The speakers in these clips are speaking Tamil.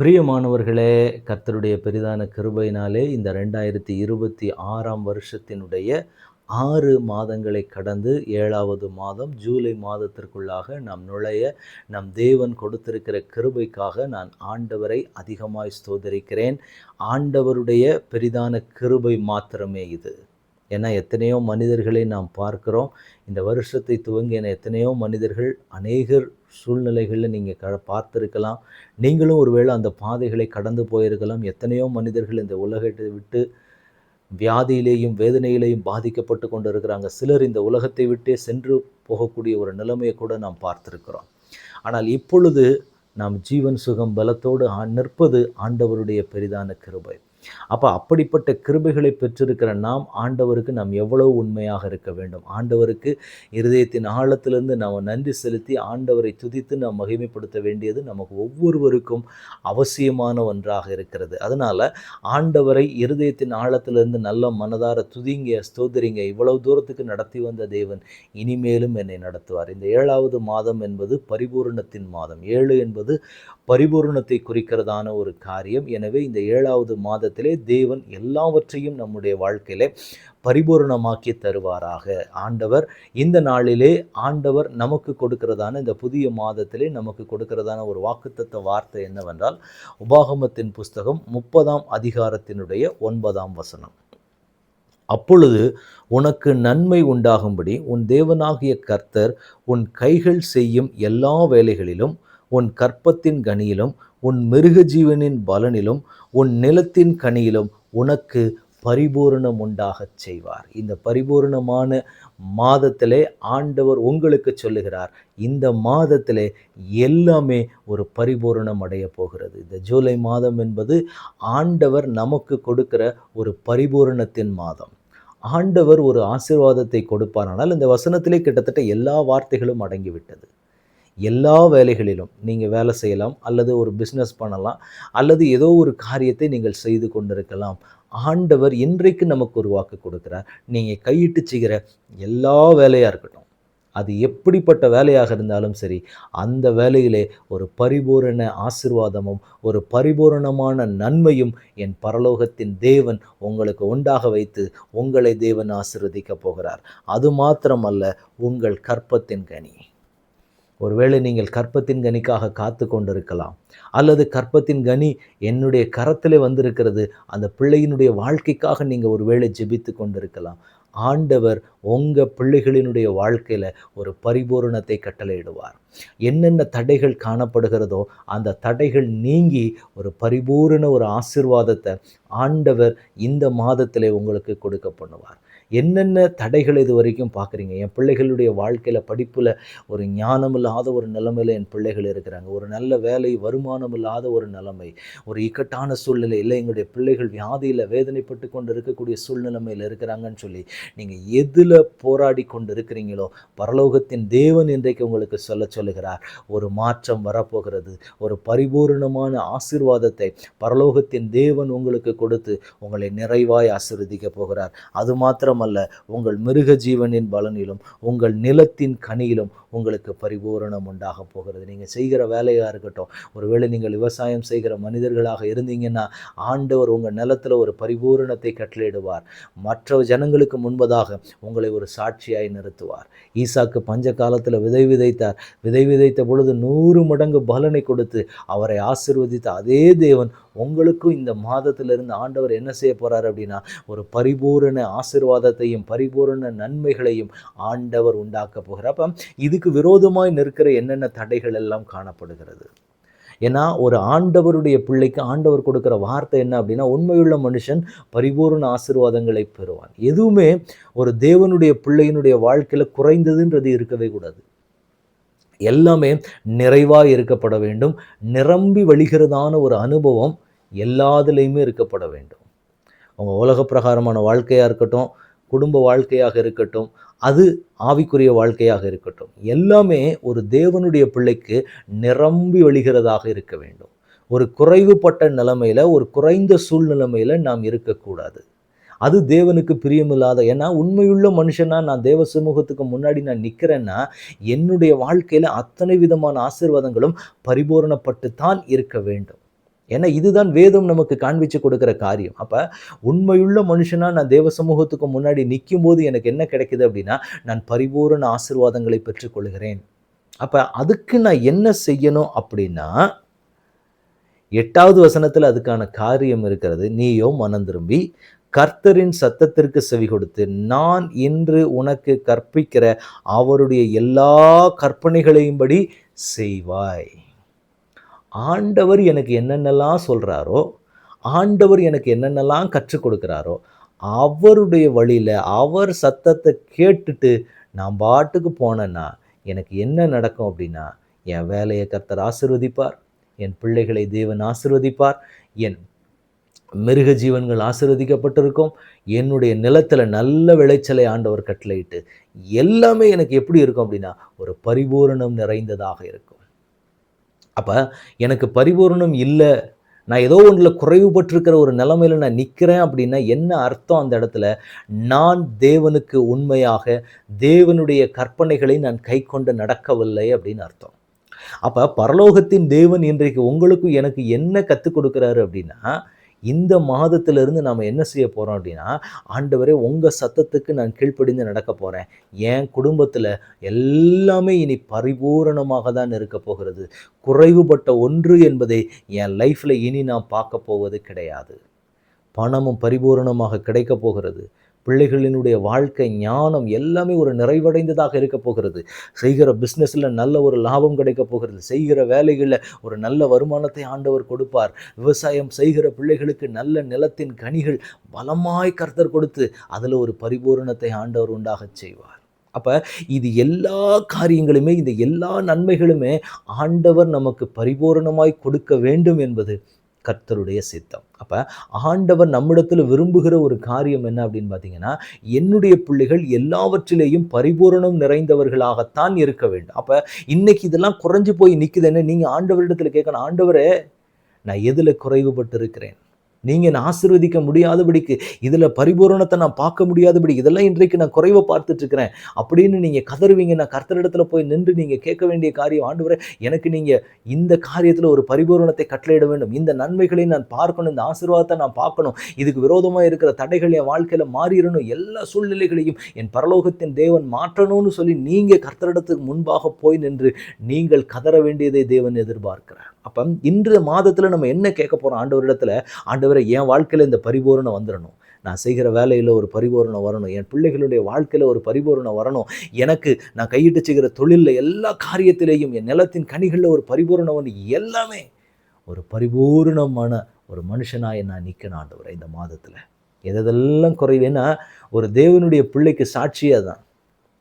பிரியமானவர்களே, கர்த்தருடைய பெரிதான கிருபையினாலே இந்த 2026ஆம் வருஷத்தினுடைய 6 மாதங்களை கடந்து 7வது மாதம் ஜூலை மாதத்திற்குள்ளாக நாம் நுழைய நம் தேவன் கொடுத்திருக்கிற கிருபைக்காக நான் ஆண்டவரை அதிகமாய் ஸ்தோத்தரிக்கிறேன். ஆண்டவருடைய பெரிதான கிருபை மாத்திரமே இது. ஏன்னா எத்தனையோ மனிதர்களை நாம் பார்க்கிறோம். இந்த வருஷத்தை துவங்கின எத்தனையோ மனிதர்கள் அநேகர் சூழ்நிலைகளில் நீங்கள் பார்த்துருக்கலாம். நீங்களும் ஒருவேளை அந்த பாதைகளை கடந்து போயிருக்கலாம். எத்தனையோ மனிதர்கள் இந்த உலகத்தை விட்டு வியாதியிலேயும் வேதனையிலேயும் பாதிக்கப்பட்டு கொண்டு இருக்கிறாங்க. சிலர் இந்த உலகத்தை விட்டே சென்று போகக்கூடிய ஒரு நிலைமையை கூட நாம் பார்த்துருக்கிறோம். ஆனால் இப்பொழுது நாம் ஜீவன் சுகம் பலத்தோடு நிற்பது ஆண்டவருடைய பெரிதான கிருபை. அப்படிப்பட்ட கிருபைகளை பெற்றிருக்கிற ஆண்டவருக்கு நாம் எவ்வளவு உண்மையாக இருக்க வேண்டும். ஆண்டவருக்கு இருதயத்தின் ஆழத்திலிருந்து நாம் நன்றி செலுத்தி ஆண்டவரை துதித்து நாம் மகிமைப்படுத்த வேண்டியது நமக்கு ஒவ்வொருவருக்கும் அவசியமான ஒன்றாக இருக்கிறது. அதனால் ஆண்டவரை இருதயத்தின் ஆழத்திலிருந்து நல்ல மனதார துதிங்க, ஸ்தோத்திரிங்க. இவ்வளவு தூரத்துக்கு நடத்தி வந்த தேவன் இனிமேலும் என்னை நடத்துவார். இந்த 7வது மாதம் என்பது பரிபூரணத்தின் மாதம். 7 என்பது பரிபூரணத்தை குறிக்கிறதான ஒரு காரியம். எனவே இந்த 7வது மாதத்திலே தேவன் எல்லாவற்றையும் நம்முடைய வாழ்க்கையிலே பரிபூரணமாக்கி தருவாராக. ஆண்டவர் இந்த நாளிலே ஆண்டவர் நமக்கு கொடுக்கிறதான இந்த புதிய மாதத்திலே நமக்கு கொடுக்கிறதான ஒரு வாக்குத்தத்த வார்த்தை என்னவென்றால், உபாகமத்தின் புஸ்தகம் 30ஆம் அதிகாரத்தினுடைய 9ஆம் வசனம். அப்பொழுது உனக்கு நன்மை உண்டாகும்படி உன் தேவனாகிய கர்த்தர் உன் கைகள் செய்யும் எல்லா வேலைகளிலும், உன் கற்பத்தின் கனியிலும், உன் மிருக ஜீவனின் பலனிலும், உன் நிலத்தின் கனியிலும் உனக்கு பரிபூரணம் உண்டாகச் செய்வார். இந்த பரிபூரணமான மாதத்திலே ஆண்டவர் உங்களுக்கு சொல்லுகிறார், இந்த மாதத்திலே எல்லாமே ஒரு பரிபூரணம் அடைய போகிறது. இந்த ஜூலை மாதம் என்பது ஆண்டவர் நமக்கு கொடுக்கிற ஒரு பரிபூரணத்தின் மாதம். ஆண்டவர் ஒரு ஆசீர்வாதத்தை கொடுப்பாரானால் இந்த வசனத்திலே கிட்டத்தட்ட எல்லா வார்த்தைகளும் அடங்கிவிட்டது. எல்லா வேலைகளிலும் நீங்கள் வேலை செய்யலாம், அல்லது ஒரு பிஸ்னஸ் பண்ணலாம், அல்லது ஏதோ ஒரு காரியத்தை நீங்கள் செய்து கொண்டிருக்கலாம். ஆண்டவர் இன்றைக்கு நமக்கு ஒரு வாக்கு கொடுக்கிறார். நீங்கள் கையிட்டு செய்கிற எல்லா வேலையாக இருக்கட்டும், அது எப்படிப்பட்ட வேலையாக இருந்தாலும் சரி, அந்த வேலையிலே ஒரு பரிபூரண ஆசீர்வாதமும் ஒரு பரிபூரணமான நன்மையும் என் பரலோகத்தின் தேவன் உங்களுக்கு உண்டாக வைத்து உங்களை தேவன் ஆசீர்வதிக்கப் போகிறார். அது மாத்திரமல்ல, உங்கள் கற்பத்தின் கனி. ஒருவேளை நீங்கள் கற்பத்தின் கனிக்காக காத்து கொண்டிருக்கலாம், அல்லது கற்பத்தின் கனி என்னுடைய கரத்திலே வந்திருக்கிறது, அந்த பிள்ளையினுடைய வாழ்க்கைக்காக நீங்கள் ஒருவேளை ஜெபித்து கொண்டிருக்கலாம். ஆண்டவர் உங்கள் பிள்ளைகளினுடைய வாழ்க்கையில் ஒரு பரிபூரணத்தை கட்டளையிடுவார். என்னென்ன தடைகள் காணப்படுகிறதோ அந்த தடைகள் நீங்கி ஒரு பரிபூரண ஒரு ஆசீர்வாதத்தை ஆண்டவர் இந்த மாதத்திலே உங்களுக்கு கொடுக்க பண்ணுவார். என்னென்ன தடைகள் இது வரைக்கும் பார்க்குறீங்க? என் பிள்ளைகளுடைய வாழ்க்கையில் படிப்பில் ஒரு ஞானம் இல்லாத ஒரு நிலைமையில் என் பிள்ளைகள் இருக்கிறாங்க, ஒரு நல்ல வேலை வருமானம் இல்லாத ஒரு நிலைமை, ஒரு இக்கட்டான சூழ்நிலை, இல்லை எங்களுடைய பிள்ளைகள் வியாதியில் வேதனைப்பட்டு கொண்டு இருக்கக்கூடிய சூழ்நிலைமையில் இருக்கிறாங்கன்னு சொல்லி நீங்கள் எதில் போராடி கொண்டு இருக்கிறீங்களோ, பரலோகத்தின் தேவன் இன்றைக்கு உங்களுக்கு சொல்லுகிறார், ஒரு மாற்றம் வரப்போகிறது. ஒரு பரிபூர்ணமான ஆசீர்வாதத்தை பரலோகத்தின் தேவன் உங்களுக்கு கொடுத்து உங்களை நிறைவாய் ஆசீர்வதிக்க போகிறார். அது மாத்திரம் அல்ல, உங்கள் மிருக ஜீவனின் பலனிலும் உங்கள் நிலத்தின் கனியிலும் உங்களுக்கு பரிபூரணம் உண்டாக போகிறது. நீங்கள் செய்கிற வேலையாக இருக்கட்டும், ஒருவேளை நீங்கள் விவசாயம் செய்கிற மனிதர்களாக இருந்தீங்கன்னா ஆண்டவர் உங்கள் நிலத்தில் ஒரு பரிபூரணத்தை கட்டளையிடுவார். மற்ற ஜனங்களுக்கு முன்பதாக உங்களை ஒரு சாட்சியாய் நிறுத்துவார். ஈசாக்கு பஞ்ச காலத்தில் விதை விதைத்தார். விதை விதைத்த பொழுது 100 மடங்கு பலனை கொடுத்து அவரை ஆசீர்வதித்த அதே தேவன் உங்களுக்கும் இந்த மாதத்திலிருந்து ஆண்டவர் என்ன செய்ய போகிறார் அப்படின்னா, ஒரு பரிபூரண ஆசீர்வாதத்தையும் பரிபூரண நன்மைகளையும் ஆண்டவர் உண்டாக்க போகிறார். அப்போ இதுக்கு விரோதமாய் நிற்கிற என்னென்ன தடைகள் எல்லாம் காணப்படுகிறது. ஏன்னா ஒரு ஆண்டவருடைய பிள்ளைக்கு ஆண்டவர் கொடுக்குற வார்த்தை என்ன அப்படின்னா, உண்மையுள்ள மனுஷன் பரிபூர்ண ஆசீர்வாதங்களை பெறுவான். எதுவுமே ஒரு தேவனுடைய பிள்ளையினுடைய வாழ்க்கையில் குறைந்ததுன்றது இருக்கவே கூடாது. எல்லாமே நிறைவாக இருக்கப்பட வேண்டும். நிரம்பி வழிகிறதான ஒரு அனுபவம் எல்லாத்துலேயுமே இருக்கப்பட வேண்டும். உங்கள் உலக பிரகாரமான வாழ்க்கையாக இருக்கட்டும், குடும்ப வாழ்க்கையாக இருக்கட்டும், அது ஆவிக்குரிய வாழ்க்கையாக இருக்கட்டும், எல்லாமே ஒரு தேவனுடைய பிள்ளைக்கு நிரம்பி வழிகிறதாக இருக்க வேண்டும். ஒரு குறைவுபட்ட நிலைமையில், ஒரு குறைந்த சூழ்நிலைமையில் நாம் இருக்கக்கூடாது. அது தேவனுக்கு பிரியமில்லாத. ஏன்னா உண்மையுள்ள மனுஷனா நான் தேவ சமூகத்துக்கு முன்னாடி நான் நிற்கிறேன்னா என்னுடைய வாழ்க்கையில் அத்தனை விதமான ஆசீர்வாதங்களும் பரிபூரணப்பட்டு தான் இருக்க வேண்டும். ஏன்னா இதுதான் வேதம் நமக்கு காண்பிச்சு கொடுக்கிற காரியம். அப்ப உண்மையுள்ள மனுஷனா நான் தேவ சமூகத்துக்கு முன்னாடி நிக்கும்போது எனக்கு என்ன கிடைக்குது அப்படின்னா, நான் பரிபூரண ஆசீர்வாதங்களை பெற்றுக்கொள்கிறேன். அப்ப அதுக்கு நான் என்ன செய்யணும் அப்படின்னா, 8வது வசனத்துல அதுக்கான காரியம் இருக்கிறது. நீயோ மனம் திரும்பி கர்த்தரின் சத்தத்திற்கு செவி கொடுத்து, நான் இன்று உனக்கு கற்பிக்கிற அவருடைய எல்லா கற்பனைகளையும்படி செய்வாய். ஆண்டவர் எனக்கு என்னென்னலாம் சொல்றாரோ, ஆண்டவர் எனக்கு என்னென்னலாம் கற்றுக் கொடுக்கிறாரோ, அவருடைய வழியில அவர் சத்தத்தை கேட்டுட்டு நான் பாட்டுக்கு போனேன்னா, எனக்கு என்ன நடக்கும் அப்படின்னா, என் வேலையை கர்த்தர் ஆசீர்வதிப்பார். என் பிள்ளைகளை தேவன் ஆசீர்வதிப்பார். என் மிருக ஜீவன்கள் ஆசீர்வதிக்கப்பட்டிருக்கும். என்னுடைய நிலத்துல நல்ல விளைச்சலை ஆண்டவர் கட்டளையிட்டு, எல்லாமே எனக்கு எப்படி இருக்கும் அப்படின்னா, ஒரு பரிபூரணம் நிறைந்ததாக இருக்கும். அப்ப எனக்கு பரிபூரணம் இல்ல, நான் ஏதோ ஒண்ணுல குறைவுபட்டிருக்கிற ஒரு நிலைமையில நான் நிக்கிறேன் அப்படின்னா என்ன அர்த்தம் அந்த இடத்துல? நான் தேவனுக்கு உண்மையாக தேவனுடைய கற்பனைகளை நான் கைக்கொண்டு நடக்கவில்லை அப்படின்னு அர்த்தம். அப்ப பரலோகத்தின் தேவன் இன்றைக்கு உங்களுக்கும் எனக்கு என்ன கத்துக் கொடுக்கிறாரு அப்படின்னா, இந்த மாதத்திலிருந்து நாம என்ன செய்ய போறோம் அப்படின்னா, ஆண்டவரே உங்க சத்தத்துக்கு நான் கீழ்ப்படிந்து நடக்க போறேன். என் குடும்பத்துல எல்லாமே இனி பரிபூரணமாக தான் இருக்க போகிறது. குறைவுபட்ட ஒன்று என்பதை என் லைஃப்ல இனி நான் பார்க்க போவது கிடையாது. பணமும் பரிபூரணமாக கிடைக்கப் போகிறது. பிள்ளைகளினுடைய வாழ்க்கை ஞானம் எல்லாமே ஒரு நிறைவடைந்ததாக இருக்க போகிறது. செய்கிற பிஸ்னஸில் நல்ல ஒரு லாபம் கிடைக்கப் போகிறது. செய்கிற வேலைகளில் ஒரு நல்ல வருமானத்தை ஆண்டவர் கொடுப்பார். விவசாயம் செய்கிற பிள்ளைகளுக்கு நல்ல நிலத்தின் கனிகள் பலமாய் கர்த்தர் கொடுத்து அதில் ஒரு பரிபூரணத்தை ஆண்டவர் உண்டாகச் செய்வார். அப்ப இது எல்லா காரியங்களுமே, இந்த எல்லா நன்மைகளுமே ஆண்டவர் நமக்கு பரிபூரணமாய் கொடுக்க வேண்டும் என்பது கர்த்தருடைய சித்தம். அப்ப ஆண்டவர் நம்மிடத்துல விரும்புகிற ஒரு காரியம் என்ன அப்படின்னு பார்த்தீங்கன்னா, என்னுடைய பிள்ளைகள் எல்லாவற்றிலேயும் பரிபூரணம் நிறைந்தவர்களாகத்தான் இருக்க வேண்டும். அப்ப இன்னைக்கு இதெல்லாம் குறைஞ்சு போய் நிக்குதுன்னு நீங்க ஆண்டவரிடத்துல கேட்கணும், ஆண்டவரே நான் எதுல குறைவுபட்டு இருக்கிறேன்? நீங்க என்ன ஆசீர்வதிக்க முடியாதபடிக்கு, இதுல பரிபூரணத்தை நான் பார்க்க முடியாதபடி, இதெல்லாம் இன்றைக்கு நான் குறைவா பார்த்துட்டு இருக்கிறேன் அப்படின்னு நீங்க கதறுவீங்கன்னா, கர்த்தரிடத்துல போய் நின்று நீங்க கேட்க வேண்டிய காரியம், ஆண்டவரே எனக்கு நீங்க இந்த காரியத்துல ஒரு பரிபூரணத்தை கட்டளையிட வேண்டும். இந்த நன்மைகளை நான் பார்க்கணும், இந்த ஆசீர்வாதத்தை நான் பார்க்கணும். இதுக்கு விரோதமா இருக்கிற தடைகள் என் வாழ்க்கையில மாறிடணும். எல்லா சூழ்நிலைகளையும் என் பரலோகத்தின் தேவன் மாற்றணும்னு சொல்லி நீங்க கர்த்தரிடத்துக்கு முன்பாக போய் நின்று நீங்கள் கதற வேண்டியதை தேவன் எதிர்பார்க்கிறார். அப்ப இன்று மாதத்துல நம்ம என்ன கேட்க போறோம் ஆண்டவரிடத்துல, ஆண்டவரே என் வாழ்க்கையில இந்த பரிபூரணம் வந்துடணும். நான் செய்கிற வேலையில ஒரு பரிபூரணம் வரணும். என் பிள்ளைகளுடைய வாழ்க்கையில ஒரு பரிபூரணம் வரணும். எனக்கு நான் கையிட்டு செய்கிற தொழில்ல எல்லா காரியத்திலேயும் என் நிலத்தின் கனிகள்ல ஒரு பரிபூரணம் வந்து எல்லாமே ஒரு பரிபூரணமான ஒரு மனுஷனாய் நான் நிற்கணும் ஆண்டவரே இந்த மாதத்துல. எதெல்லாம் குறைவேன்னா ஒரு தேவனுடைய பிள்ளைக்கு சாட்சியே தான்.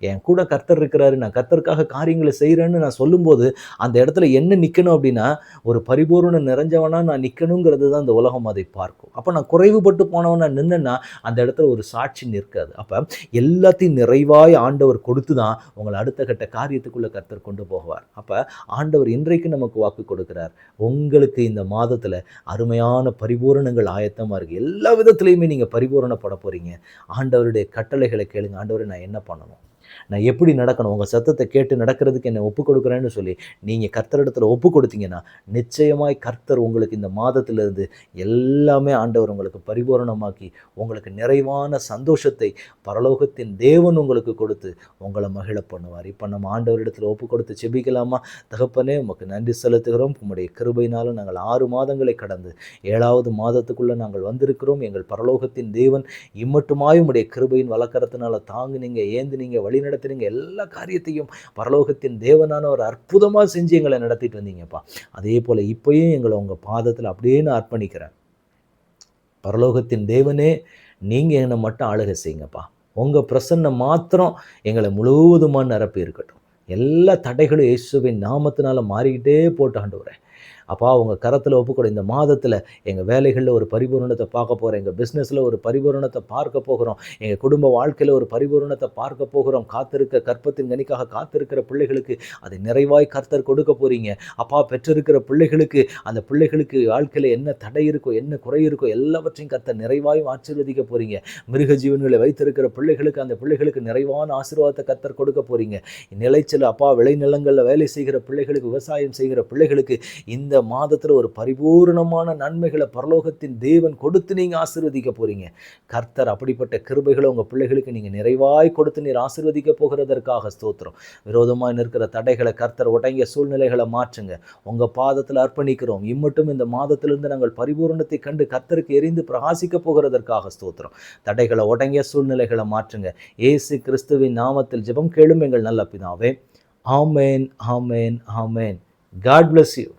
என் கூட கர்த்தர் இருக்கிறாரு, நான் கர்த்தருக்காக காரியங்களை செய்கிறேன்னு நான் சொல்லும்போது அந்த இடத்துல என்ன நிற்கணும் அப்படின்னா, ஒரு பரிபூரணம் நிறைஞ்சவனா நான் நிற்கணுங்கிறது தான் இந்த உலகம் அதை பார்க்கும். அப்போ நான் குறைவுபட்டு போனவனா நின்னேன்னா அந்த இடத்துல ஒரு சாட்சி நிற்காது. அப்போ எல்லாத்தையும் நிறைவாய் ஆண்டவர் கொடுத்து தான் உங்களை அடுத்த கட்ட காரியத்துக்குள்ளே கர்த்தர் கொண்டு போவார். அப்போ ஆண்டவர் இன்றைக்கு நமக்கு வாக்கு கொடுக்கிறார், உங்களுக்கு இந்த மாதத்தில் அருமையான பரிபூரணங்கள் ஆயத்தமாக இருக்குது. எல்லா விதத்துலையுமே நீங்கள் பரிபூரணப்பட போகிறீங்க. ஆண்டவருடைய கட்டளைகளை கேளுங்க, ஆண்டவரை நான் என்ன பண்ணணும், நான் எப்படி நடக்கணும், உங்கள் சத்தத்தை கேட்டு நடக்கிறதுக்கு என்னை ஒப்பு கொடுக்குறேன்னு சொல்லி நீங்கள் கர்த்தரிடத்தில் ஒப்பு கொடுத்தீங்கன்னா நிச்சயமாய் கர்த்தர் உங்களுக்கு இந்த மாதத்திலிருந்து எல்லாமே ஆண்டவர் உங்களுக்கு பரிபூரணமாக்கி உங்களுக்கு நிறைவான சந்தோஷத்தை பரலோகத்தின் தேவன் உங்களுக்கு கொடுத்து உங்களை மகிழ பண்ணுவார். இப்போ நம்ம ஆண்டவரிடத்தில் ஒப்பு கொடுத்து செபிக்கலாமா? தகப்பனே உமக்கு நன்றி செலுத்துகிறோம். உம்முடைய கிருபையினாலும் நாங்கள் 6 மாதங்களை கடந்து 7வது மாதத்துக்குள்ளே நாங்கள் வந்திருக்கிறோம். எங்கள் பரலோகத்தின் தேவன் இம்மட்டுமாய் உம்முடைய கிருபையின் வழக்கரத்தினால தாங்குனீங்க, ஏந்துனீங்க, வழி நடத்துறீங்க. எல்லா காரியத்தையும் பரலோகத்தின் தேவனான ஒரு அற்புதமாக செஞ்சு எங்களை நடத்திட்டு வந்தீங்கப்பா. அதே போல் இப்பயும் எங்களை உங்கள் பாதத்தில் அப்படியே நான் அர்ப்பணிக்கிறேன். பரலோகத்தின் தேவனே நீங்கள் என்னை மட்டும் ஆளுகை செய்யுங்கப்பா. உங்கள் பிரசன்னம் மாத்திரம் எங்களை முழுவதுமாக நிரப்பி இருக்கட்டும். எல்லா தடைகளும் இயேசுவின் நாமத்தினால மாறிக்கிட்டே போட்டு ஆண்டவரே. அப்பா உங்கள் கரத்தில் ஒப்புக்கொடு. இந்த மாதத்தில் எங்கள் வேலைகளில் ஒரு பரிபூரணத்தை பார்க்க போகிறோம், எங்கள் பிஸ்னஸில் ஒரு பரிபூரணத்தை பார்க்க போகிறோம், எங்கள் குடும்ப வாழ்க்கையில் ஒரு பரிபூரணத்தை பார்க்க போகிறோம். காத்திருக்க கற்பத்தின் கனிக்காக காத்திருக்கிற பிள்ளைகளுக்கு அதை நிறைவாய் கர்த்தர் கொடுக்க போகிறீங்க. அப்பா பெற்றிருக்கிற பிள்ளைகளுக்கு அந்த பிள்ளைகளுக்கு வாழ்க்கையில் என்ன தடை இருக்கோ, என்ன குறை இருக்கோ எல்லாவற்றையும் கர்த்தர் நிறைவாயும் ஆசீர்வதிக்க போகிறீங்க. மிருக ஜீவன்களை வைத்திருக்கிற பிள்ளைகளுக்கு அந்த பிள்ளைகளுக்கு நிறைவான ஆசீர்வாதத்தை கர்த்தர் கொடுக்க போகிறீங்க. நிலைச்சல் அப்பா விளைநிலங்களில் வேலை செய்கிற பிள்ளைகளுக்கு, விவசாயம் செய்கிற பிள்ளைகளுக்கு இந்த மாதத்தில் ஒரு பரிபூரணமான நன்மைகளை பரலோகத்தின் தேவன் கொடுத்து நீங்கள் ஆசீர்வதிக்க போகிறீங்க. கர்த்தர் அப்படிப்பட்ட கிருபைகளை உங்கள் பிள்ளைகளுக்கு நீங்கள் நிறைவாய் கொடுத்து நீர் ஆசீர்வதிக்க போகிறதற்காக ஸ்தோத்திரம். விரோதமாக நிற்கிற தடைகளை கர்த்தர் உடங்கிய சூழ்நிலைகளை மாற்றுங்க. உங்கள் பாதத்தில் அர்ப்பணிக்கிறோம். இம்மட்டும் இந்த மாதத்திலிருந்து நாங்கள் பரிபூரணத்தை கண்டு கர்த்தருக்கு எரிந்து பிரகாசிக்க போகிறதற்காக ஸ்தோத்திரம். தடைகளை உடங்கிய சூழ்நிலைகளை மாற்றுங்க. இயேசு கிறிஸ்துவின் நாமத்தில் ஜெபம் கேளும் எங்கள் நல்ல பிதாவே. ஆமென், ஆமென், ஆமென். God bless you.